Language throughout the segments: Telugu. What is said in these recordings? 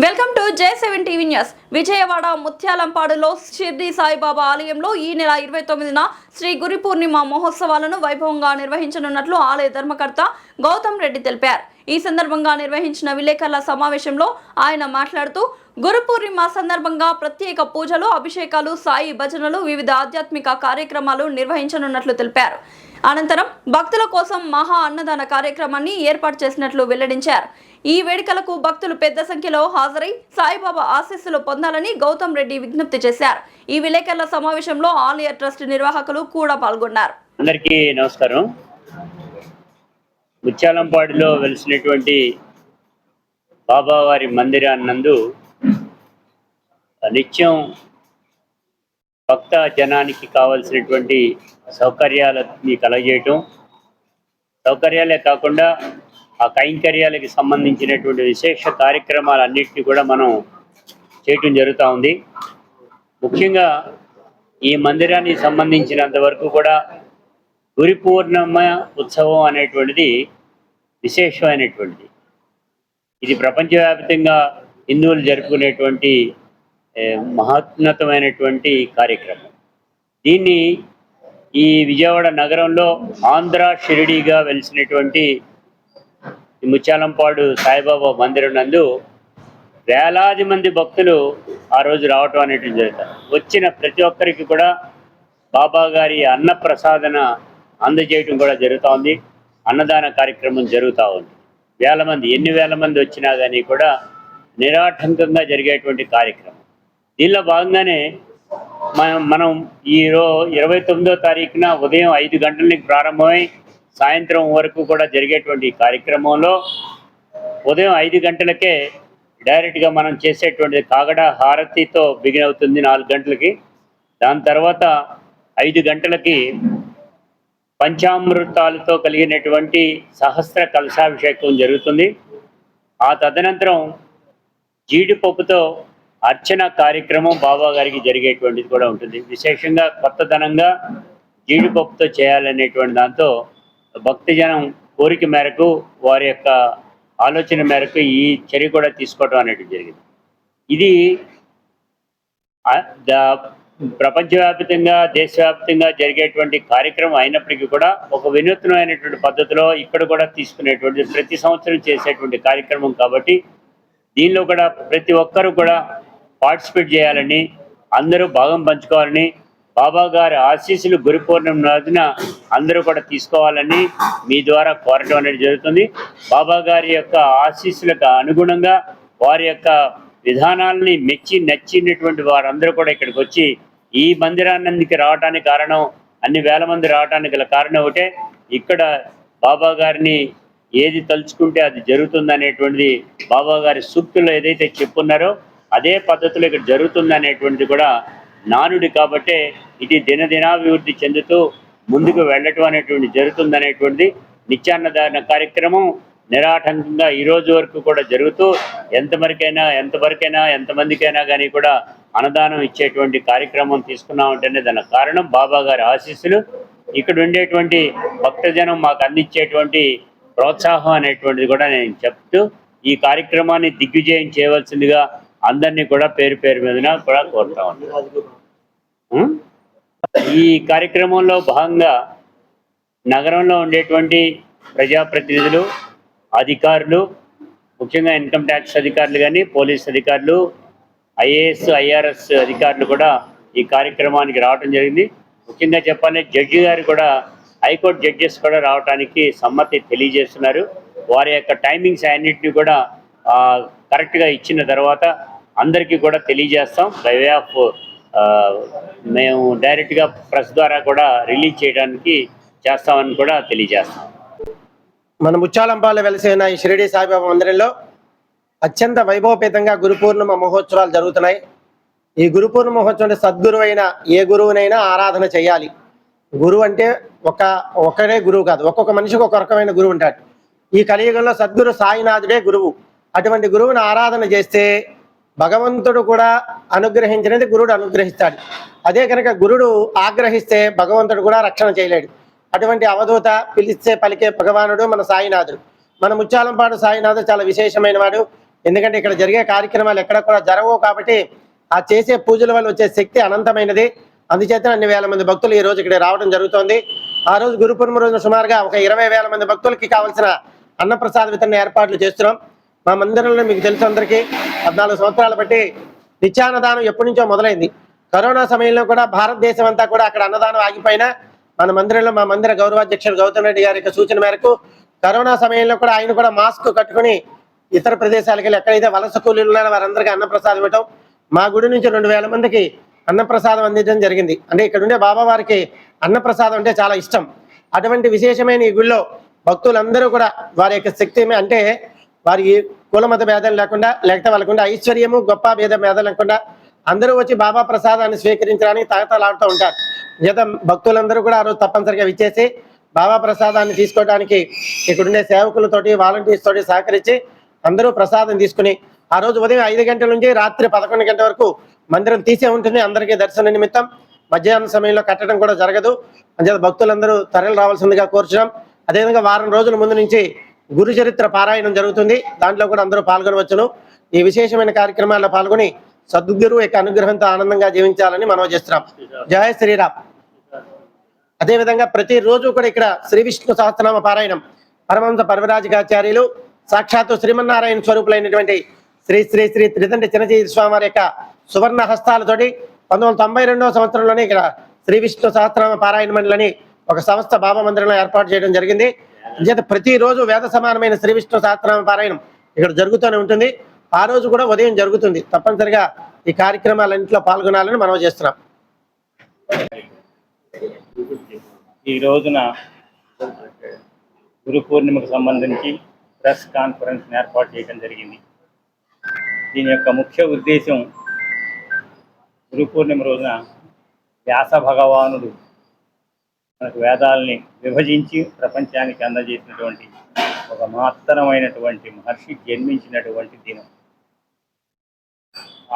Welcome to J7 TV news. Vijayawada ముత్యాలంపాడులో షిర్డీ సాయిబాబా ఆలయంలో ఈ నెల 29న శ్రీ గురు పూర్ణిమ మహోత్సవాలను వైభవంగా నిర్వహించనున్నట్లు ఆలయ ధర్మకర్త గౌతమ్ రెడ్డి తెలిపారు. ఈ సందర్భంగా నిర్వహించిన విలేకరుల సమావేశంలో ఆయన మాట్లాడుతూ గురు పూర్ణిమ సందర్భంగా ప్రత్యేక పూజలు, అభిషేకాలు, సాయి భజనలు, వివిధ ఆధ్యాత్మిక కార్యక్రమాలు నిర్వహించనున్నట్లు తెలిపారు. అనంతరం భక్తుల కోసం మహా అన్నదాన కార్యక్రమాన్ని ఏర్పాటు చేసినట్లు వెల్లడించారు. ఈ వేడుకలకు భక్తులు పెద్ద సంఖ్యలో హాజరై సాయిబాబా ఆశీస్సులు పొందాలని గౌతమ్ రెడ్డి విజ్ఞప్తి చేశారు. ఈ విలేకరుల సమావేశంలో ఆలయ ట్రస్ట్ నిర్వాహకులు కూడా పాల్గొన్నారు. అందరికీ నమస్కారం. ముత్యాలంపాడులో వెలిసినటువంటి బాబావారి మందిరాన్నందు నిత్యం భక్త జనానికి కావలసినటువంటి సౌకర్యాలని కలగజేయటం, సౌకర్యాలే కాకుండా ఆ కైంకర్యాలకి సంబంధించినటువంటి విశేష కార్యక్రమాలన్నింటినీ కూడా మనం చేయటం జరుగుతూ ఉంది. ముఖ్యంగా ఈ మందిరానికి సంబంధించినంత వరకు కూడా గురు పూర్ణిమ ఉత్సవం అనేటువంటిది విశేషమైనటువంటిది. ఇది ప్రపంచవ్యాప్తంగా హిందువులు జరుపుకునేటువంటి మహోన్నతమైనటువంటి కార్యక్రమం. దీన్ని ఈ విజయవాడ నగరంలో ఆంధ్ర షిరిడీగా వెలిసినటువంటి ముత్యాలంపాడు సాయిబాబా మందిరం నందు వేలాది మంది భక్తులు ఆ రోజు రావటం అనేటువంటి జరుగుతుంది. వచ్చిన ప్రతి ఒక్కరికి కూడా బాబా గారి అన్నప్రసాదన అందజేయటం కూడా జరుగుతూ ఉంది. అన్నదాన కార్యక్రమం జరుగుతూ ఉంది. ఎన్ని వేల మంది వచ్చినా కానీ కూడా నిరాటంకంగా జరిగేటువంటి కార్యక్రమం. దీనిలో భాగంగానే మనం ఈ 29వ తారీఖున ఉదయం 5 గంటలకి ప్రారంభమై సాయంత్రం వరకు కూడా జరిగేటువంటి కార్యక్రమంలో ఉదయం 5 గంటలకే డైరెక్ట్గా మనం చేసేటువంటిది కాగడ హారతితో బిగిన్ అవుతుంది 4 గంటలకి. దాని తర్వాత 5 గంటలకి పంచామృతాలతో కలిగినటువంటి సహస్ర కలశాభిషేకం జరుగుతుంది. ఆ తదనంతరం జీడిపప్పుతో అర్చన కార్యక్రమం బాబా గారికి జరిగేటువంటిది కూడా ఉంటుంది. విశేషంగా కొత్తదనంగా జీడిపప్పుతో చేయాలనేటువంటి దాంతో భక్తజనం కోరిక మేరకు, వారి యొక్క ఆలోచన మేరకు ఈ చర్య కూడా తీసుకోవడం అనేది జరిగింది. ఇది ప్రపంచవ్యాప్తంగా దేశవ్యాప్తంగా జరిగేటువంటి కార్యక్రమం అయినప్పటికీ కూడా ఒక వినూత్నమైనటువంటి పద్ధతిలో ఇక్కడ కూడా తీసుకునేటువంటి ప్రతి సంవత్సరం చేసేటువంటి కార్యక్రమం కాబట్టి దీనిలో కూడా ప్రతి ఒక్కరూ కూడా పార్టిసిపేట్ చేయాలని, అందరూ భాగం పంచుకోవాలని, బాబా గారి ఆశీస్సులు గురు పూర్ణిమ రోజున అందరూ కూడా తీసుకోవాలని మీ ద్వారా కోరటం అనేది జరుగుతుంది. బాబా గారి యొక్క ఆశీస్సులకు అనుగుణంగా వారి యొక్క విధానాలని మెచ్చి నచ్చినటువంటి వారందరూ కూడా ఇక్కడికి వచ్చి ఈ మందిరానికి రావడానికి కారణం, అన్ని వేల మంది రావడానికి గల కారణం ఒకటే, ఇక్కడ బాబా గారిని ఏది తలుచుకుంటే అది జరుగుతుంది అనేటువంటిది బాబా గారి సూక్తుల్లో ఏదైతే చెప్పున్నారో అదే పద్ధతిలో ఇక్కడ జరుగుతుంది అనేటువంటిది కూడా నానుడి. కాబట్టే ఇది దినదినాభివృద్ధి చెందుతూ ముందుకు వెళ్ళటం అనేటువంటి జరుగుతుంది అనేటువంటిది నిత్యాన్నదాన కార్యక్రమం నిరాటంకంగా ఈ రోజు వరకు కూడా జరుగుతూ ఎంతమందికైనా కానీ కూడా అన్నదానం ఇచ్చేటువంటి కార్యక్రమం తీసుకున్నామంటేనే దానికి కారణం బాబా గారి ఆశీస్సులు, ఇక్కడ ఉండేటువంటి భక్తజనం మాకు అందించేటువంటి ప్రోత్సాహం అనేటువంటిది కూడా నేను చెప్తూ ఈ కార్యక్రమాన్ని దిగ్విజయం చేయవలసిందిగా అందరినీ కూడా పేరు మీదన కూడా కోరుతా ఉన్నాను. ఈ కార్యక్రమంలో భాగంగా నగరంలో ఉండేటువంటి ప్రజాప్రతినిధులు, అధికారులు, ముఖ్యంగా ఇన్కమ్ ట్యాక్స్ అధికారులు కానీ, పోలీస్ అధికారులు, ఐఏఎస్, ఐఆర్ఎస్ అధికారులు కూడా ఈ కార్యక్రమానికి రావడం జరిగింది. ముఖ్యంగా చెప్పాలంటే జడ్జి గారు కూడా, హైకోర్టు జడ్జెస్ కూడా రావడానికి సమ్మతి తెలియజేస్తున్నారు. వారి యొక్క టైమింగ్స్ అన్నింటినీ కూడా కరెక్ట్గా ఇచ్చిన తర్వాత అందరికీ కూడా తెలియజేస్తాం. బై వే ఆఫ్ మేము డైరెక్ట్గా ప్రెస్ ద్వారా కూడా రిలీజ్ చేయడానికి చేస్తామని కూడా తెలియజేస్తాం. మన ముత్యాలంపాడులో వెలిసిన ఈ షిరిడి సాయిబాబా మందిరంలో అత్యంత వైభవపేతంగా గురు పూర్ణిమ మహోత్సవాలు జరుగుతున్నాయి. ఈ గురు పూర్ణిమ మహోత్సవం సద్గురువు అయినా ఏ గురువునైనా ఆరాధన చేయాలి. గురువు అంటే ఒకరే గురువు కాదు, ఒక్కొక్క మనిషికి ఒక రకమైన గురువు ఉంటాడు. ఈ కలియుగంలో సద్గురు సాయినాథుడే గురువు. అటువంటి గురువుని ఆరాధన చేస్తే భగవంతుడు కూడా అనుగ్రహించినది గురుడు అనుగ్రహిస్తాడు. అదే కనుక గురుడు ఆగ్రహిస్తే భగవంతుడు కూడా రక్షణ చేయలేడు. అటువంటి అవధూత, పిలిస్తే పలికే భగవానుడు మన సాయినాథుడు. మన ముత్యాలంపాడు సాయినాథుడు చాలా విశేషమైన వాడు. ఎందుకంటే ఇక్కడ జరిగే కార్యక్రమాలు ఎక్కడ కూడా జరగవు కాబట్టి ఆ చేసే పూజల వల్ల వచ్చే శక్తి అనంతమైనది. అందుచేత అన్ని వేల మంది భక్తులు ఈ రోజు ఇక్కడ రావడం జరుగుతోంది. ఆ రోజు గురు పూర్ణిమ రోజున సుమారుగా ఒక 20,000 మంది భక్తులకి కావాల్సిన అన్నప్రసాద వితరణ ఏర్పాట్లు చేస్తున్నాం. మా మందిరంలో మీకు తెలుసు అందరికీ 14 సంవత్సరాలు బట్టి నిత్యాన్నదానం ఎప్పటి నుంచో మొదలైంది. కరోనా సమయంలో కూడా భారతదేశం అంతా కూడా అక్కడ అన్నదానం ఆగిపోయినా మన మందిరంలో మా మందిర గౌరవాధ్యక్షుడు గౌతమ్ రెడ్డి గారి సూచన మేరకు కరోనా సమయంలో కూడా ఆయన కూడా మాస్క్ కట్టుకుని ఇతర ప్రదేశాలకు వెళ్ళి ఎక్కడైతే వలస కూలీలు ఉన్నారో వారందరికీ అన్నప్రసాదం ఇవ్వటం, మా గుడి నుంచి 2,000 మందికి అన్నప్రసాదం అందించడం జరిగింది. అంటే ఇక్కడ ఉండే బాబా వారికి అన్నప్రసాదం అంటే చాలా ఇష్టం. అటువంటి విశేషమైన ఈ గుడిలో భక్తులందరూ కూడా వారి యొక్క శక్తి అంటే వారి కుల మత భేదం లేకుండా, లేకపోతే వాళ్ళకుండా ఐశ్వర్యము గొప్ప భేదం లేకుండా అందరూ వచ్చి బాబా ప్రసాదాన్ని స్వీకరించడానికి తహతలాడుతూ ఉంటారు. చేత భక్తులందరూ కూడా ఆ రోజు తప్పనిసరిగా విచ్చేసి బాబా ప్రసాదాన్ని తీసుకోవడానికి ఇక్కడుండే సేవకులతోటి వాలంటీర్స్ తోటి సహకరించి అందరూ ప్రసాదం తీసుకుని ఆ రోజు ఉదయం 5 గంటల నుంచి రాత్రి 11 గంటల వరకు మందిరం తీసే ఉంటుంది. అందరికీ దర్శన నిమిత్తం మధ్యాహ్నం సమయంలో కట్టడం కూడా జరగదు. అంచేత భక్తులందరూ తరలి రావాల్సిందిగా కోరుచున్నాం. అదేవిధంగా వారం రోజుల ముందు నుంచి గురు చరిత్ర పారాయణం జరుగుతుంది. దాంట్లో కూడా అందరూ పాల్గొనవచ్చును. ఈ విశేషమైన కార్యక్రమాల్లో పాల్గొని సద్గురు యొక్క అనుగ్రహంతో ఆనందంగా జీవించాలని మనవి చేస్తున్నాం. జయ శ్రీరామ్. అదేవిధంగా ప్రతిరోజు కూడా ఇక్కడ శ్రీ విష్ణు సహస్రనామ పారాయణం పరమహంస పరివ్రాజకాచార్యులు సాక్షాత్తు శ్రీమన్నారాయణ స్వరూపులైనటువంటి శ్రీ శ్రీ శ్రీ త్రిదండి చిన్నజీవి స్వామి వారి యొక్క సువర్ణ హస్తాలతోటి 1992వ సంవత్సరంలోనే ఇక్కడ శ్రీ విష్ణు సహస్రనామ పారాయణ మండలిని ఒక సంస్థ బాబా మందిరంలో ఏర్పాటు చేయడం జరిగింది. అంచేత ప్రతిరోజు వేద సమానమైన శ్రీ విష్ణు సహస్రనామ పారాయణం ఇక్కడ జరుగుతూనే ఉంటుంది. ఆ రోజు కూడా ఉదయం జరుగుతుంది. తప్పనిసరిగా ఈ కార్యక్రమాలన్నింటిలో పాల్గొనాలని మనం చేస్తున్నాం. ఈ రోజున గురు పూర్ణిమకు సంబంధించి ప్రెస్ కాన్ఫరెన్స్ ఏర్పాటు చేయడం జరిగింది. దీని యొక్క ముఖ్య ఉద్దేశం గురు పూర్ణిమ రోజున వ్యాస భగవానుడు మనకు వేదాలని విభజించి ప్రపంచానికి అందజేసినటువంటి ఒక మహత్తరమైనటువంటి మహర్షి జన్మించినటువంటి దినం.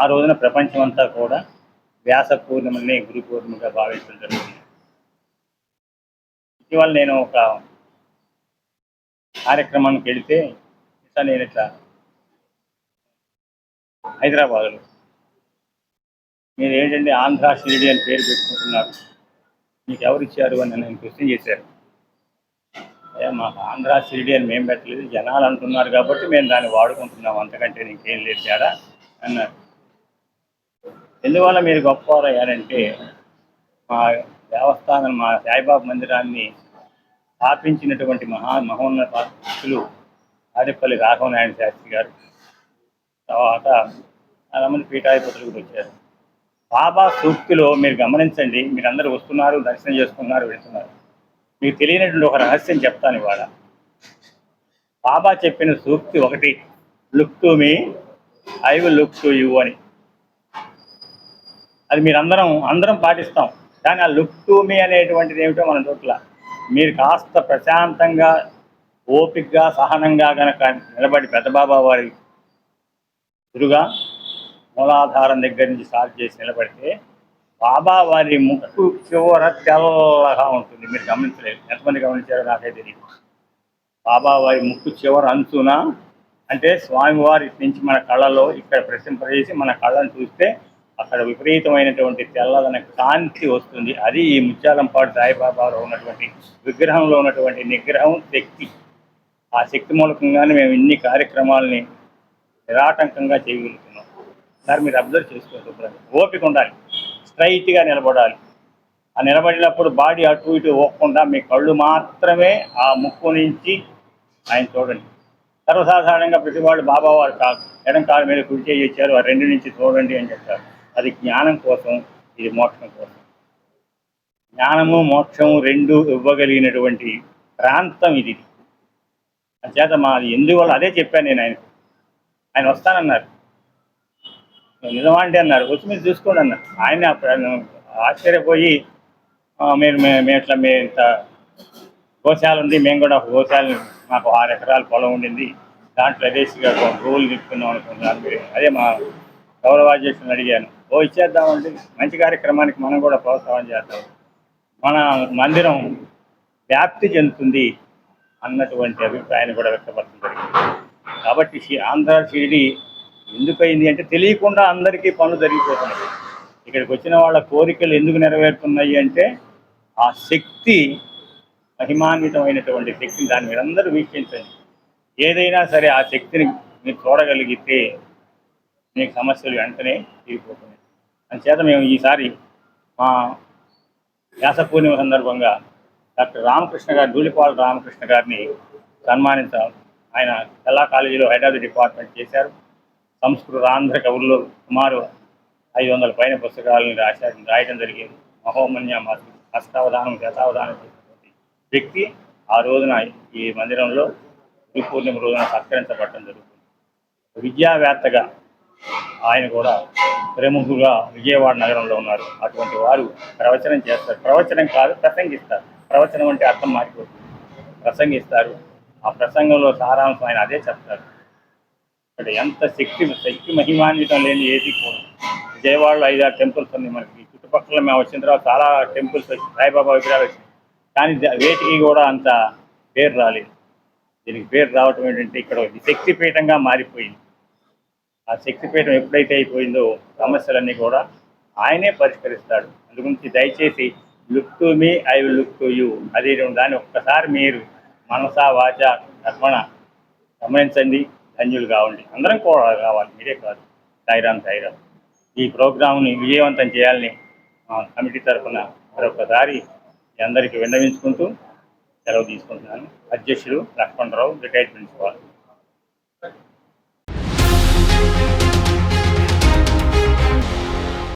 ఆ రోజున ప్రపంచమంతా కూడా వ్యాస పూర్ణిమని గురు పూర్ణిమగా భావించడం జరుగుతుంది. ఇటీవల నేను ఒక కార్యక్రమానికి వెళితే నేను ఇట్లా హైదరాబాద్లో మీరు ఏంటంటే ఆంధ్ర షిరిడి అని పేరు పెట్టుకుంటున్నారు, మీకు ఎవరు ఇచ్చారు అని నేను క్వశ్చన్ చేశారు. మాకు ఆంధ్ర షిరిడి అని మేము పెట్టలేదు, జనాలు అంటున్నారు కాబట్టి మేము దాన్ని వాడుకుంటున్నాం, అంతకంటే నీకేం లేదు తేడా అన్నారు. ఎందువల్ల మీరు గొప్పవారయ్యారంటే మా దేవస్థానం మా సాయిబాబా మందిరాన్ని స్థాపించినటువంటి మహోన్నత భక్తులు ఆదిపల్లి రాఘవనారాయణ శాస్త్రి గారు, తర్వాత చాలామంది పీఠాధిపతులు కూడా వచ్చారు. బాబా సూక్తిలో మీరు గమనించండి, మీరందరూ వస్తున్నారు, దర్శనం చేసుకున్నారు, వెళ్తున్నారు. మీకు తెలియనటువంటి ఒక రహస్యం చెప్తాను ఇవాళ. బాబా చెప్పిన సూక్తి ఒకటి, look to me I will look to you అని. అది అందరం పాటిస్తాం. కానీ ఆ లుక్ టు మీ అనేటువంటిది ఏమిటో మన చోట్ల మీరు కాస్త ప్రశాంతంగా ఓపికగా సహనంగా కనుక నిలబడి పెద్దబాబా వారి ఎదురుగా మూలాధారం దగ్గర నుంచి స్టార్ట్ చేసి నిలబడితే బాబా వారి ముక్కు చివర తెల్లగా ఉంటుంది. మీరు గమనించలేదు, ఎంతమంది గమనించారో నాకైతే తెలియదు. బాబా వారి ముక్కు చివర అంచున అంటే స్వామివారి నుంచి మన కళ్ళలో ఇక్కడ ప్రశంపజేసి మన కళ్ళను చూస్తే అక్కడ విపరీతమైనటువంటి తెల్లదన కాంతి వస్తుంది. అది ఈ ముత్యాలంపాడు సాయిబాబాలో ఉన్నటువంటి విగ్రహంలో ఉన్నటువంటి నిగ్రహం శక్తి. ఆ శక్తి మూలకంగానే మేము ఇన్ని కార్యక్రమాలని నిరాటంకంగా చేయగలుగుతున్నాం. సార్ మీరు అబ్జర్వ్ చేసుకోవాలి, ఓపిక ఉండాలి, స్ట్రైట్గా నిలబడాలి. ఆ నిలబడినప్పుడు బాడీ అటు ఇటు పోకుండా మీ కళ్ళు మాత్రమే ఆ ముక్కు నుంచి ఆయన చూడండి. సర్వసాధారణంగా ప్రతి వాళ్ళు బాబావారు కాదు, ఎడం కాలు మీద కుడి చేయి ఇచ్చారు, ఆ రెండు నుంచి చూడండి అని చెప్తారు. అది జ్ఞానం కోసం, ఇది మోక్షం కోసం. జ్ఞానము మోక్షము రెండు ఇవ్వగలిగినటువంటి ప్రాంతం ఇది. అంచేత మాది ఎందువల్ల అదే చెప్పాను నేను ఆయన వస్తానన్నారు. నిజమా అంటే అన్నారు, వచ్చి మీరు చూసుకోండి అన్నారు. ఆయన ఆశ్చర్యపోయి మేము ఇంత గోశాల ఉంది, మేము కూడా ఒక గోశాల, మాకు 6 ఎకరాల పొలం ఉండింది, దాంట్లో అదేసిగా గోవులు నింపుకున్నాం అనుకుంటున్నాను. మీరు అదే మా గౌరవాధ్యక్షులను అడిగాను, ఇచ్చేద్దామండి, మంచి కార్యక్రమానికి మనం కూడా ప్రోత్సాహం చేద్దాం, మన మందిరం వ్యాప్తి చెందుతుంది అన్నటువంటి అభిప్రాయాన్ని కూడా వ్యక్తపరచడం జరిగింది. కాబట్టి ఆంధ్ర షిరిడి ఎందుకయింది అంటే తెలియకుండా అందరికీ పనులు జరిగిపోతున్నాయి. ఇక్కడికి వచ్చిన వాళ్ళ కోరికలు ఎందుకు నెరవేరుతున్నాయి అంటే ఆ శక్తి, మహిమాన్వితమైనటువంటి శక్తిని దాన్ని మీరందరూ వీక్షించండి. ఏదైనా సరే ఆ శక్తిని మీరు చూడగలిగితే మీకు సమస్యలు వెంటనే తీరిపోతున్నాయి. అందుచేత మేము ఈసారి మా వ్యాస పూర్ణిమ సందర్భంగా డాక్టర్ రామకృష్ణ గారు, ధూళిపాల రామకృష్ణ గారిని సన్మానించాం. ఆయన కళా కాలేజీలో హెడ్ ఆఫ్ ది డిపార్ట్మెంట్ చేశారు. సంస్కృత ఆంధ్ర కవుల్లో సుమారు 500 పైన పుస్తకాలను రాయడం జరిగింది. మహోమన్య హస్తావధానం, శతావధానం చేసినటువంటి వ్యక్తి ఆ రోజున ఈ మందిరంలో గురు పూర్ణిమ రోజున సత్కరించబడటం జరుగుతుంది. విద్యావేత్తగా ఆయన కూడా ప్రముఖుగా విజయవాడ నగరంలో ఉన్నారు. అటువంటి వారు ప్రవచనం చేస్తారు. ప్రవచనం కాదు, ప్రసంగిస్తారు. ప్రవచనం అంటే అర్థం మారిపోతుంది. ప్రసంగిస్తారు. ఆ ప్రసంగంలో సారాంశం ఆయన అదే చెప్తారు. ఇక్కడ ఎంత శక్తి మహిమాన్వితం లేని ఏది కూడా. విజయవాడలో 5-6 టెంపుల్స్ ఉన్నాయి. మనకి చుట్టుపక్కల మేము వచ్చిన తర్వాత చాలా టెంపుల్స్ వచ్చాయి, సాయిబాబా విగ్రహాలు వచ్చాయి. కానీ వేటికి కూడా అంత పేరు రాలేదు. దీనికి పేరు రావటం ఏంటంటే ఇక్కడ శక్తిపీఠంగా మారిపోయింది. ఆ శక్తిపీఠం ఎప్పుడైతే అయిపోయిందో సమస్యలన్నీ కూడా ఆయనే పరిష్కరిస్తాడు. అందుగురించి దయచేసి look to me, I will look to you. అదే దాన్ని ఒక్కసారి మీరు మనసా వాచ కర్మణ గమనించండి, ధన్యులు కావండి. అందరం కూడా కావాలి, మీరే కాదు. సాయిరామ్ సాయిరామ్. ఈ ప్రోగ్రాంని విజయవంతం చేయాలని కమిటీ తరఫున మరొకసారి అందరికీ విన్నవించుకుంటూ సెలవు తీసుకుంటున్నాను. అధ్యక్షులు లక్ష్మణరావు, రిటైర్డ్ ప్రిన్సిపాల్.